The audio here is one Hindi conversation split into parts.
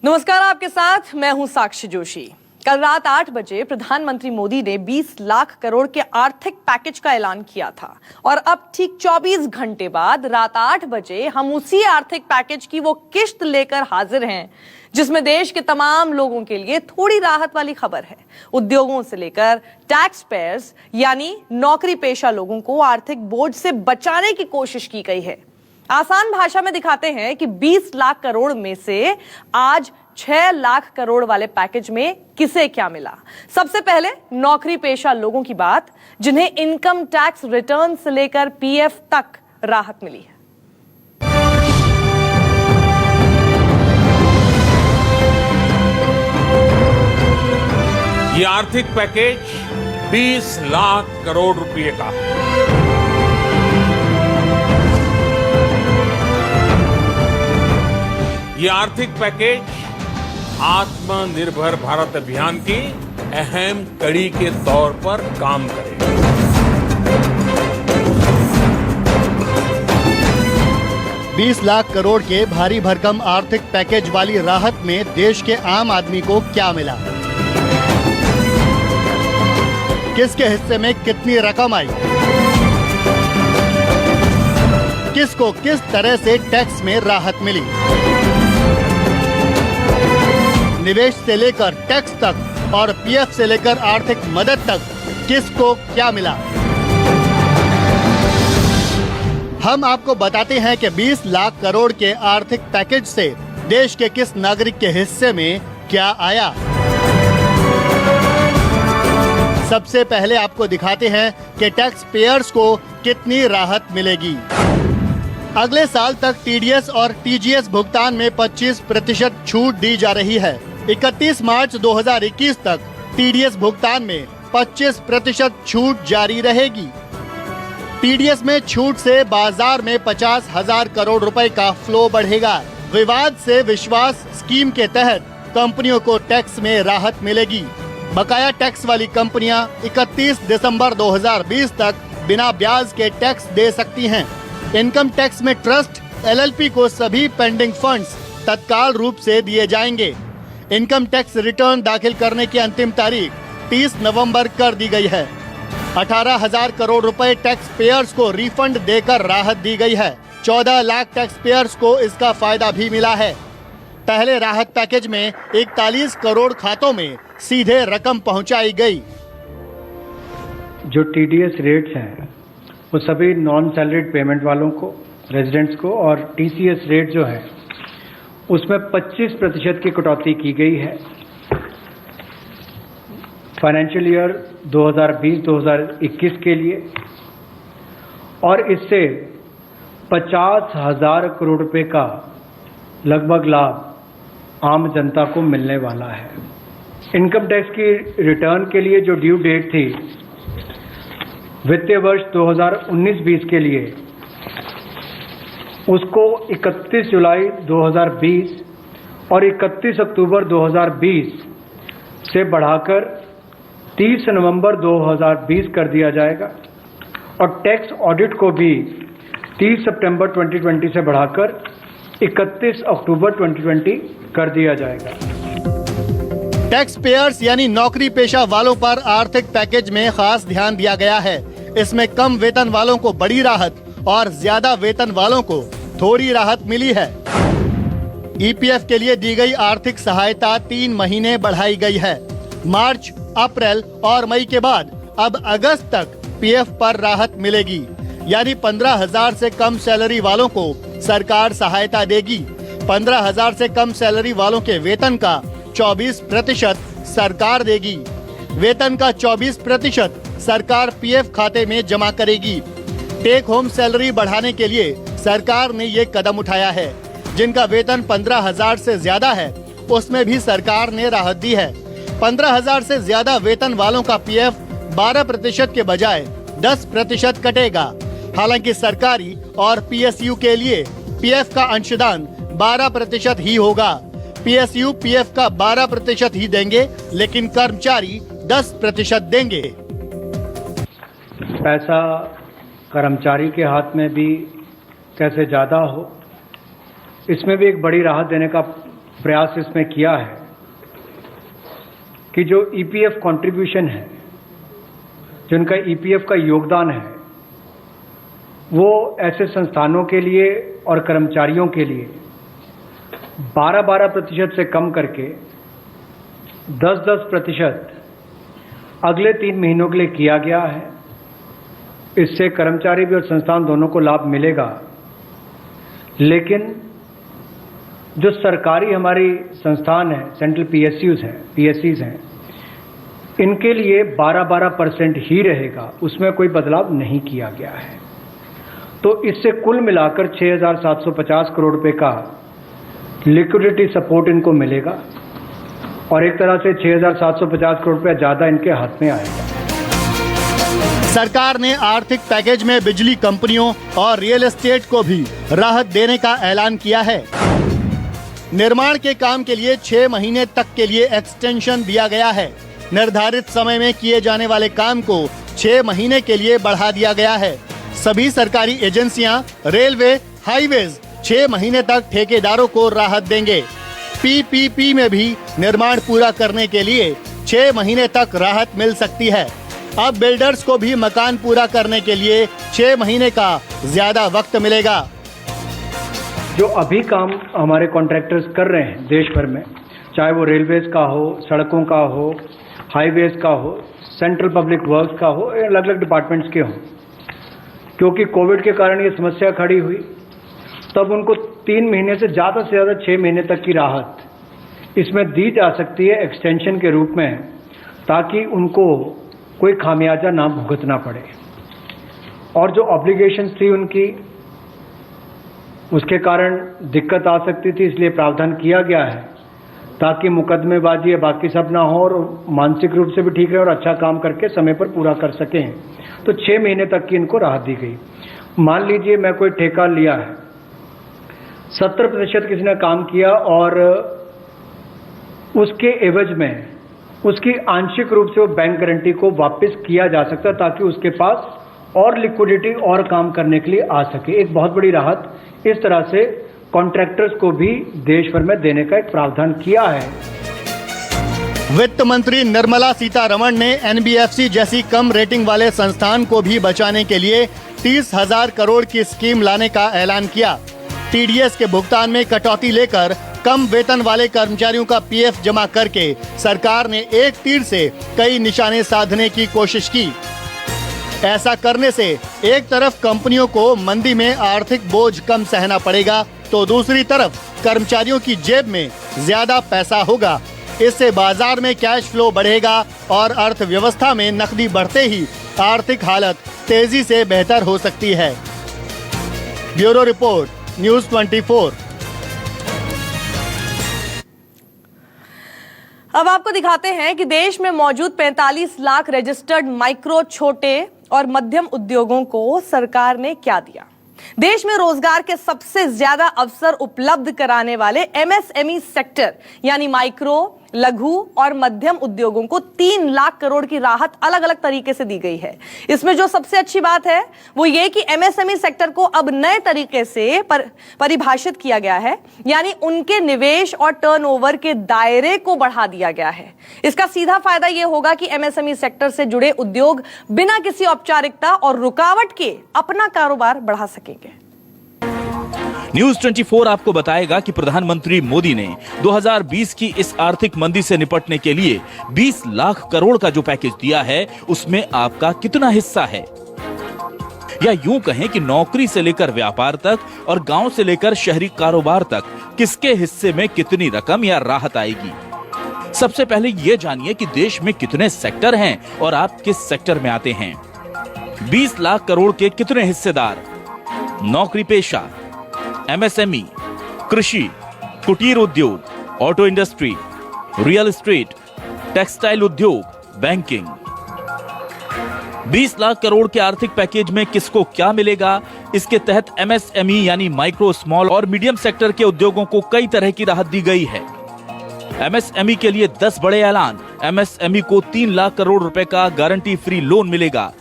नमस्कार, आपके साथ मैं हूं साक्षी जोशी। कल रात 8 बजे प्रधानमंत्री मोदी ने 20 लाख करोड़ के आर्थिक पैकेज का ऐलान किया था और अब ठीक 24 घंटे बाद रात 8 बजे हम उसी आर्थिक पैकेज की वो किश्त लेकर हाजिर हैं जिसमें देश के तमाम लोगों के लिए थोड़ी राहत वाली खबर है। उद्योगों से लेकर टैक्स पेयर्स यानी नौकरी पेशा लोगों को आर्थिक बोझ से बचाने की कोशिश की गई है। आसान भाषा में दिखाते हैं कि 20 लाख करोड़ में से आज 6 लाख करोड़ वाले पैकेज में किसे क्या मिला। सबसे पहले नौकरी पेशा लोगों की बात, जिन्हें इनकम टैक्स रिटर्न से लेकर पीएफ तक राहत मिली है। ये आर्थिक पैकेज 20 लाख करोड़ रुपए का है। ये आर्थिक पैकेज आत्मनिर्भर भारत अभियान की अहम कड़ी के तौर पर काम करेगा। बीस लाख करोड़ के भारी भरकम आर्थिक पैकेज वाली राहत में देश के आम आदमी को क्या मिला, किसके हिस्से में कितनी रकम आई, किसको किस तरह से टैक्स में राहत मिली, निवेश से लेकर टैक्स तक और पीएफ से लेकर आर्थिक मदद तक किसको क्या मिला। हम आपको बताते हैं कि 20 लाख करोड़ के आर्थिक पैकेज से देश के किस नागरिक के हिस्से में क्या आया। सबसे पहले आपको दिखाते हैं कि टैक्स पेयर्स को कितनी राहत मिलेगी। अगले साल तक टीडीएस और टीजीएस भुगतान में 25% छूट दी जा रही है। 31 मार्च 2021 तक टीडीएस भुगतान में 25% छूट जारी रहेगी। टीडीएस में छूट से बाजार में 50,000 करोड़ रुपए का फ्लो बढ़ेगा। विवाद से विश्वास स्कीम के तहत कंपनियों को टैक्स में राहत मिलेगी। बकाया टैक्स वाली कंपनियां 31 दिसंबर 2020 तक बिना ब्याज के टैक्स दे सकती हैं। इनकम टैक्स में ट्रस्ट एलएलपी को सभी पेंडिंग फंड्स तत्काल रूप से दिए जाएंगे। इनकम टैक्स रिटर्न दाखिल करने की अंतिम तारीख 30 नवंबर कर दी गई है। 18,000 करोड़ रुपए टैक्स पेयर्स को रिफंड देकर राहत दी गई है। 14 लाख टैक्स पेयर्स को इसका फायदा भी मिला है। पहले राहत पैकेज में 41 करोड़ खातों में सीधे रकम पहुंचाई गई। जो टीडीएस रेट्स हैं वो सभी नॉन सैलरीड पेमेंट वालों को, रेजिडेंट्स को, और टीसीएस रेट जो है उसमें 25% की कटौती की गई है। फाइनेंशियल ईयर 2020-2021 के लिए, और इससे 50,000 करोड़ रुपए का लगभग लाभ आम जनता को मिलने वाला है। इनकम टैक्स की रिटर्न के लिए जो ड्यू डेट थी वित्तीय वर्ष 2019-20 के लिए, उसको 31 जुलाई 2020 और 31 अक्टूबर 2020 से बढ़ाकर 30 नवंबर 2020 कर दिया जाएगा, और टैक्स ऑडिट को भी 30 सितंबर 2020 से बढ़ाकर 31 अक्टूबर 2020 कर दिया जाएगा। टैक्स पेयर्स यानी नौकरी पेशा वालों पर आर्थिक पैकेज में खास ध्यान दिया गया है। इसमें कम वेतन वालों को बड़ी राहत और ज्यादा वेतन वालों को थोड़ी राहत मिली है। ईपीएफ के लिए दी गई आर्थिक सहायता 3 महीने बढ़ाई गई है। मार्च, अप्रैल और मई के बाद अब अगस्त तक पीएफ पर राहत मिलेगी, यानी 15,000 से कम सैलरी वालों को सरकार सहायता देगी। 15,000 से कम सैलरी वालों के वेतन का 24% सरकार देगी। वेतन का 24% सरकार पीएफ खाते में जमा करेगी। टेक होम सैलरी बढ़ाने के लिए सरकार ने ये कदम उठाया है। जिनका वेतन 15,000 से ज्यादा है उसमें भी सरकार ने राहत दी है। 15,000 से ज्यादा वेतन वालों का पीएफ 12% के बजाय 10% कटेगा। हालांकि सरकारी और पीएसयू के लिए पीएफ का अंशदान 12% ही होगा। पीएसयू पीएफ का 12% ही देंगे, लेकिन कर्मचारी 10% देंगे। पैसा कर्मचारी के हाथ में भी कैसे ज़्यादा हो, इसमें भी एक बड़ी राहत देने का प्रयास इसमें किया है कि जो ईपीएफ कंट्रीब्यूशन है, जो उनका ईपीएफ का योगदान है, वो ऐसे संस्थानों के लिए और कर्मचारियों के लिए 12% से कम करके 10% अगले 3 महीनों के लिए किया गया है। इससे कर्मचारी भी और संस्थान दोनों को लाभ मिलेगा। लेकिन जो सरकारी हमारी संस्थान है, सेंट्रल पीएससीज हैं, इनके लिए 12% ही रहेगा, उसमें कोई बदलाव नहीं किया गया है। तो इससे कुल मिलाकर 6,750 करोड़ रुपए का लिक्विडिटी सपोर्ट इनको मिलेगा और एक तरह से 6,750 करोड़ रुपया ज्यादा इनके हाथ में आएगा। सरकार ने आर्थिक पैकेज में बिजली कंपनियों और रियल एस्टेट को भी राहत देने का ऐलान किया है। निर्माण के काम के लिए 6 महीने तक के लिए एक्सटेंशन दिया गया है। निर्धारित समय में किए जाने वाले काम को 6 महीने के लिए बढ़ा दिया गया है। सभी सरकारी एजेंसियां, रेलवे, हाईवेज 6 महीने तक ठेकेदारों को राहत देंगे। पीपीपी में भी निर्माण पूरा करने के लिए 6 महीने तक राहत मिल सकती है। अब बिल्डर्स को भी मकान पूरा करने के लिए 6 महीने का ज्यादा वक्त मिलेगा। जो अभी काम हमारे कॉन्ट्रैक्टर्स कर रहे हैं देश भर में, चाहे वो रेलवेज का हो, सड़कों का हो, हाईवेज का हो, सेंट्रल पब्लिक वर्क्स का हो, अलग अलग डिपार्टमेंट्स के हों, क्योंकि कोविड के कारण ये समस्या खड़ी हुई, तब उनको 3 महीने से ज्यादा 6 महीने तक की राहत इसमें दी जा सकती है एक्सटेंशन के रूप में, ताकि उनको कोई खामियाजा ना भुगतना पड़े। और जो ऑब्लिगेशंस थी उनकी, उसके कारण दिक्कत आ सकती थी, इसलिए प्रावधान किया गया है ताकि मुकदमेबाजी या बाकी सब ना हो और मानसिक रूप से भी ठीक रहे और अच्छा काम करके समय पर पूरा कर सकें। तो 6 महीने तक की इनको राहत दी गई। मान लीजिए मैं कोई ठेका लिया है, 70% किसी ने काम किया और उसके एवज में उसकी आंशिक रूप से वो बैंक गारंटी को वापस किया जा सकता है, ताकि उसके पास और लिक्विडिटी और काम करने के लिए आ सके। एक बहुत बड़ी राहत इस तरह से कॉन्ट्रैक्टर्स को भी देश भर में देने का एक प्रावधान किया है। वित्त मंत्री निर्मला सीतारमण ने एनबीएफसी जैसी कम रेटिंग वाले संस्थान को भी बचाने के लिए 30,000 करोड़ की स्कीम लाने का ऐलान किया। टीडीएस के भुगतान में कटौती लेकर कम वेतन वाले कर्मचारियों का पीएफ जमा करके सरकार ने एक तीर से कई निशाने साधने की कोशिश की। ऐसा करने से एक तरफ कंपनियों को मंदी में आर्थिक बोझ कम सहना पड़ेगा, तो दूसरी तरफ कर्मचारियों की जेब में ज्यादा पैसा होगा। इससे बाजार में कैश फ्लो बढ़ेगा और अर्थव्यवस्था में नकदी बढ़ते ही आर्थिक हालत तेजी से बेहतर हो सकती है। Bureau report, news 24। अब आपको दिखाते हैं कि देश में मौजूद 45 लाख रजिस्टर्ड माइक्रो, छोटे और मध्यम उद्योगों को सरकार ने क्या दिया। देश में रोजगार के सबसे ज्यादा अवसर उपलब्ध कराने वाले एमएसएमई सेक्टर यानी माइक्रो, लघु और मध्यम उद्योगों को 3 लाख करोड़ की राहत अलग अलग तरीके से दी गई है। इसमें जो सबसे अच्छी बात है वो ये कि एमएसएमई सेक्टर को अब नए तरीके से परिभाषित किया गया है, यानी उनके निवेश और टर्नओवर के दायरे को बढ़ा दिया गया है। इसका सीधा फायदा ये होगा कि एमएसएमई सेक्टर से जुड़े उद्योग बिना किसी औपचारिकता और रुकावट के अपना कारोबार बढ़ा सकेंगे। न्यूज 24 आपको बताएगा कि प्रधानमंत्री मोदी ने 2020 की इस आर्थिक मंदी से निपटने के लिए 20 लाख करोड़ का जो पैकेज दिया है, उसमें आपका कितना हिस्सा है, या यूं कहें कि नौकरी से लेकर व्यापार तक और गांव से लेकर शहरी कारोबार तक किसके हिस्से में कितनी रकम या राहत आएगी। सबसे पहले ये जानिए कि देश में कितने सेक्टर हैं और आप किस सेक्टर में आते हैं। 20 लाख करोड़ के कितने हिस्सेदार? नौकरी पेशा, एमएसएमई, कृषि, कुटीर उद्योग, auto industry, real estate, textile उद्योग, बैंकिंग। 20 लाख करोड़ के आर्थिक पैकेज में किसको क्या मिलेगा? इसके तहत एमएसएमई यानी माइक्रो, स्मॉल और मीडियम सेक्टर के उद्योगों को कई तरह की राहत दी गई है। एमएसएमई के लिए 10 बड़े ऐलान। एमएसएमई को 3 लाख करोड़ रुपए का गारंटी फ्री लोन मिलेगा।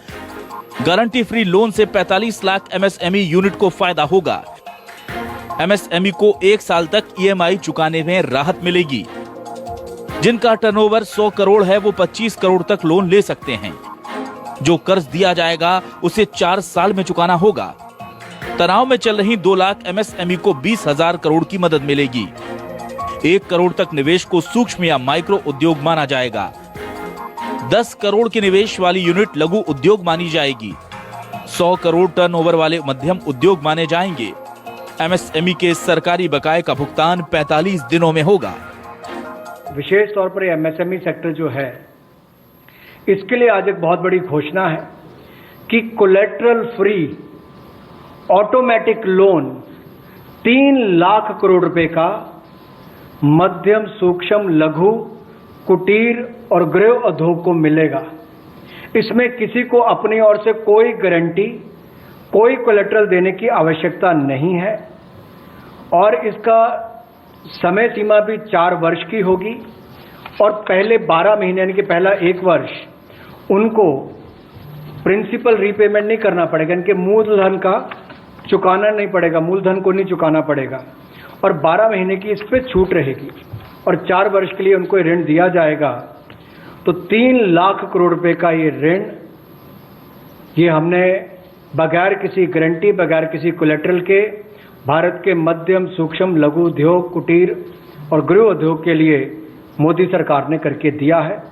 गारंटी फ्री लोन से 45 लाख एमएसएमई यूनिट को फायदा होगा। एमएसएमई को 1 साल तक ईएमआई चुकाने में राहत मिलेगी। जिनका टर्नओवर 100 करोड़ है वो 25 करोड़ तक लोन ले सकते हैं। जो कर्ज दिया जाएगा उसे 4 साल में चुकाना होगा। तनाव में चल रही 2 लाख एमएसएमई को 20,000 करोड़ की मदद मिलेगी। 1 करोड़ तक निवेश को सूक्ष्म या माइक्रो उद्योग माना जाएगा। 10 करोड़ के निवेश वाली यूनिट लघु उद्योग मानी जाएगी। 100 करोड़ टर्नओवर वाले मध्यम उद्योग माने जाएंगे। एमएसएमई के सरकारी बकाये का भुगतान 45 दिनों में होगा। विशेष तौर पर एमएसएमई सेक्टर जो है, इसके लिए आज एक बहुत बड़ी घोषणा है कि collateral free automatic loan 3 lakh crore रुपए का मध्यम सूक्ष्म लघु कुटीर और गृह उद्योग को मिलेगा। इसमें किसी को अपनी ओर से कोई गारंटी, कोई कोलेटरल देने की आवश्यकता नहीं है और इसका समय सीमा भी 4 वर्ष की होगी और पहले 12 महीने यानी कि पहला 1 वर्ष उनको प्रिंसिपल रीपेमेंट नहीं करना पड़ेगा, इनके मूलधन का चुकाना नहीं पड़ेगा, मूलधन को नहीं चुकाना पड़ेगा और 12 महीने की इस पे छूट रहेगी और 4 वर्ष के लिए उनको ऋण दिया जाएगा। तो 3 लाख करोड़ रुपए का ये ऋण, ये हमने बगैर किसी गारंटी, बगैर किसी कोलेटरल के भारत के मध्यम सूक्ष्म लघु उद्योग कुटीर और गृह उद्योग के लिए मोदी सरकार ने करके दिया है।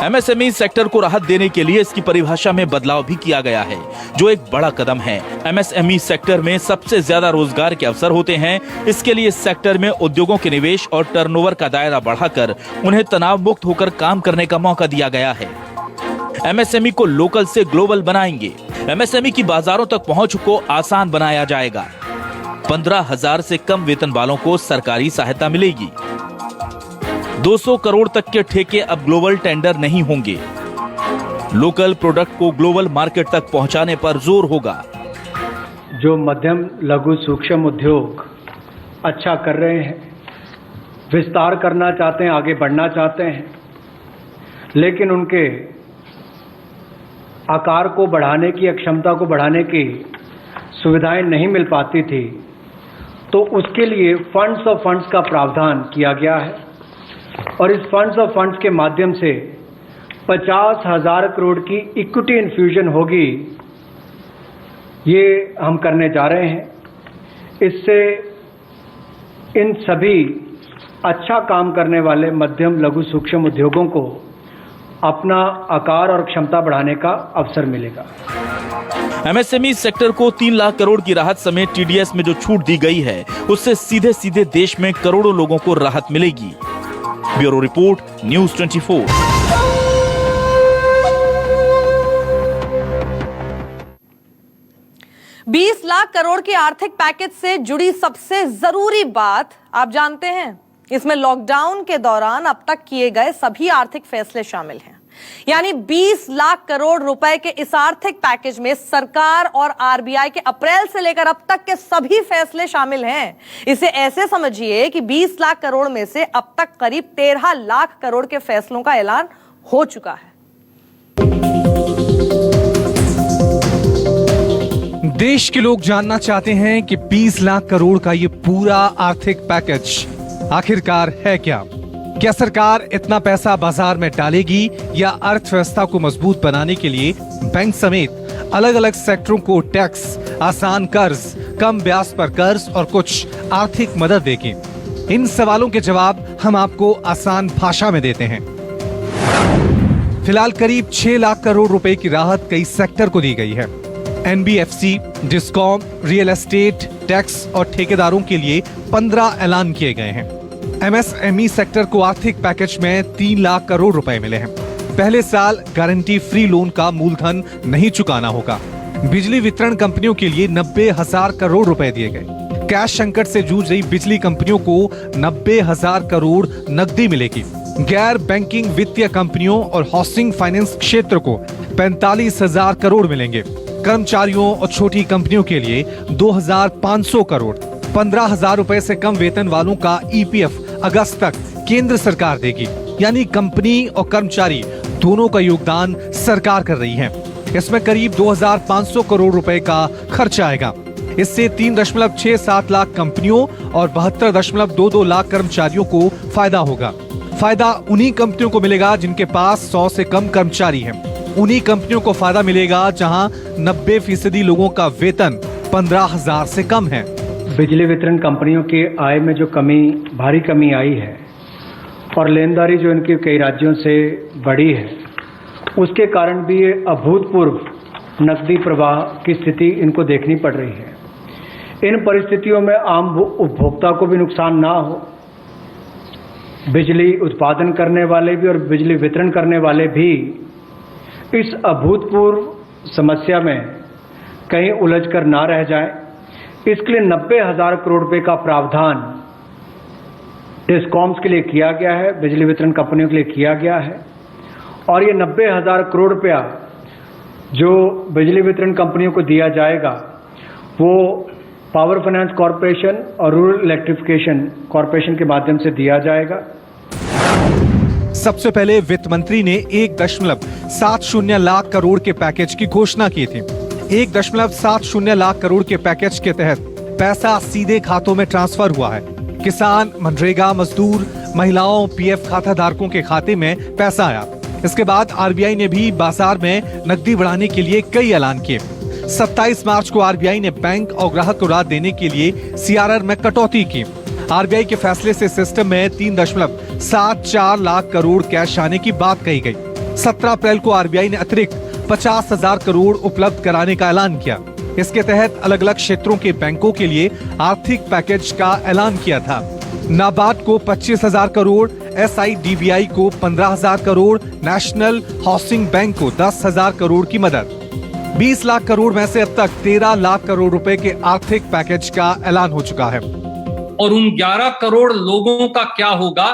एमएसएमई सेक्टर को राहत देने के लिए इसकी परिभाषा में बदलाव भी किया गया है, जो एक बड़ा कदम है। एमएसएमई सेक्टर में सबसे ज्यादा रोजगार के अवसर होते हैं। इसके लिए इस सेक्टर में उद्योगों के निवेश और टर्नओवर का दायरा बढ़ाकर उन्हें तनाव मुक्त होकर काम करने का मौका दिया गया है। एमएसएमई को लोकल से ग्लोबल बनाएंगे। एमएसएमई की बाजारों तक पहुंच को आसान बनाया जाएगा। 15,000 से कम वेतन वालों को सरकारी सहायता मिलेगी। 200 करोड़ तक के ठेके अब ग्लोबल टेंडर नहीं होंगे। लोकल प्रोडक्ट को ग्लोबल मार्केट तक पहुंचाने पर जोर होगा। जो मध्यम लघु सूक्ष्म उद्योग अच्छा कर रहे हैं, विस्तार करना चाहते हैं, आगे बढ़ना चाहते हैं, लेकिन उनके आकार को बढ़ाने की, क्षमता को बढ़ाने की सुविधाएं नहीं मिल पाती थी, तो उसके लिए फंड्स ऑफ फंड्स का प्रावधान किया गया है और इस फंड्स ऑफ फंड्स के माध्यम से 50,000 करोड़ की इक्विटी इन्फ्यूजन होगी। ये हम करने जा रहे हैं। इससे इन सभी अच्छा काम करने वाले मध्यम लघु सूक्ष्म उद्योगों को अपना आकार और क्षमता बढ़ाने का अवसर मिलेगा। एमएसएमई सेक्टर को 3 लाख करोड़ की राहत समेत टीडीएस में जो छूट दी गई है, उससे सीधे सीधे देश में करोड़ों लोगों को राहत मिलेगी। Bureau report, news 24। $20 lakh crore के आर्थिक पैकेज से जुड़ी सबसे जरूरी बात आप जानते हैं, इसमें लॉकडाउन के दौरान अब तक किए गए सभी आर्थिक फैसले शामिल हैं। यानी 20 लाख करोड़ रुपए के इस आर्थिक पैकेज में सरकार और आरबीआई के अप्रैल से लेकर अब तक के सभी फैसले शामिल हैं। इसे ऐसे समझिए कि 20 लाख करोड़ में से अब तक करीब 13 लाख करोड़ के फैसलों का ऐलान हो चुका है। देश के लोग जानना चाहते हैं कि 20 लाख करोड़ का ये पूरा आर्थिक पैकेज आखिरकार है क्या? क्या सरकार इतना पैसा बाजार में डालेगी या अर्थव्यवस्था को मजबूत बनाने के लिए बैंक समेत अलग अलग सेक्टरों को टैक्स, आसान कर्ज, कम ब्याज पर कर्ज और कुछ आर्थिक मदद देगी? इन सवालों के जवाब हम आपको आसान भाषा में देते हैं। फिलहाल करीब 6 लाख करोड़ रुपए की राहत कई सेक्टर को दी गई है। NBFC, discom, real estate, tax और ठेकेदारों के लिए 15 ऐलान किए गए हैं। एमएसएमई सेक्टर को आर्थिक पैकेज में 3 लाख करोड़ रुपए मिले हैं। पहले साल गारंटी फ्री लोन का मूलधन नहीं चुकाना होगा। बिजली वितरण कंपनियों के लिए 90,000 करोड़ रुपए दिए गए। कैश संकट से जूझ रही बिजली कंपनियों को 90,000 करोड़ नकदी मिलेगी। गैर बैंकिंग वित्तीय कंपनियों और हाउसिंग फाइनेंस क्षेत्र को 45,000 करोड़ मिलेंगे। कर्मचारियों और छोटी कंपनियों के लिए 2,500 करोड़। 15,000 रुपए से कम वेतन वालों का ईपीएफ अगस्त तक केंद्र सरकार देगी। यानी कंपनी और कर्मचारी दोनों का योगदान सरकार कर रही है। इसमें करीब 2,500 करोड़ रुपए का खर्च आएगा। इससे 3.67 लाख कंपनियों और 72.22 लाख कर्मचारियों को फायदा होगा। फायदा उन्हीं कंपनियों को मिलेगा जिनके पास 100 से कम कर्मचारी हैं। उन्हीं कंपनियों को फायदा मिलेगा जहां 90% लोगों का वेतन 15,000 से कम है। बिजली वितरण कंपनियों की आय में जो भारी कमी आई है और लेनदारी जो इनकी कई राज्यों से बढ़ी है, उसके कारण भी ये अभूतपूर्व नकदी प्रवाह की स्थिति इनको देखनी पड़ रही है। इन परिस्थितियों में आम उपभोक्ता को भी नुकसान ना हो, बिजली उत्पादन करने वाले भी और बिजली वितरण करने वाले भी इस अभूतपूर्व समस्या में कहीं उलझ कर ना रह जाएं, इसके लिए 90,000 करोड़ रुपए का प्रावधान डिस्कॉम्स के लिए किया गया है, बिजली वितरण कंपनियों के लिए किया गया है। और ये 90,000 करोड़ रुपया जो बिजली वितरण कंपनियों को दिया जाएगा वो पावर फाइनेंस कॉरपोरेशन और रूरल इलेक्ट्रिफिकेशन कॉरपोरेशन के माध्यम से दिया जाएगा। सबसे पहले वित्त मंत्री ने 1.70 लाख करोड़ के पैकेज की घोषणा की थी। 1.70 लाख करोड़ के पैकेज के तहत पैसा सीधे खातों में ट्रांसफर हुआ है। किसान, मनरेगा मजदूर, महिलाओं, पीएफ खाता धारकों के खाते में पैसा आया। इसके बाद आरबीआई ने भी बाजार में नकदी बढ़ाने के लिए कई ऐलान किए। 27 मार्च को आरबीआई ने बैंक और ग्राहक को राहत देने के लिए सीआरआर में कटौती की। आरबीआई के फैसले से सिस्टम में 3.74 लाख करोड़ कैश आने की बात कही गई। 17 अप्रैल को आरबीआई ने अतिरिक्त 50,000 करोड़ उपलब्ध कराने का ऐलान किया। इसके तहत अलग अलग क्षेत्रों के बैंकों के लिए आर्थिक पैकेज का ऐलान किया था। नाबार्ड को 25,000 करोड़, एसआईडीबीआई को 15,000 करोड़, नेशनल हाउसिंग बैंक को 10,000 करोड़ की मदद। 20 लाख करोड़ में से अब तक 13 लाख करोड़ रुपए के आर्थिक पैकेज का ऐलान हो चुका है। और उन 11 करोड़ लोगों का क्या होगा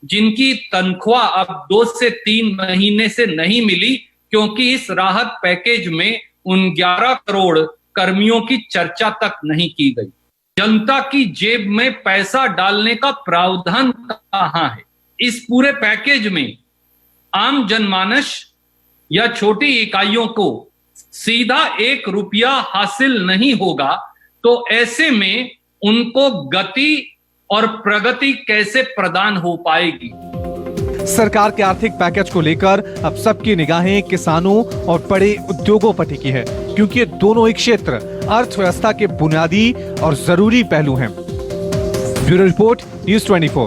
जिनकी तनख्वाह अब 2 से 3 महीने से नहीं मिली, क्योंकि इस राहत पैकेज में उन 11 करोड़ कर्मियों की चर्चा तक नहीं की गई। जनता की जेब में पैसा डालने का प्रावधान कहां है? इस पूरे पैकेज में आम जनमानस या छोटी इकाइयों को सीधा 1 रुपया हासिल नहीं होगा, तो ऐसे में उनको गति और प्रगति कैसे प्रदान हो पाएगी? सरकार के आर्थिक पैकेज को लेकर अब सबकी निगाहें किसानों और बड़े उद्योगों पर टिकी है, क्योंकि ये दोनों ही क्षेत्र अर्थव्यवस्था के बुनियादी और जरूरी पहलू हैं। Bureau report, news 24।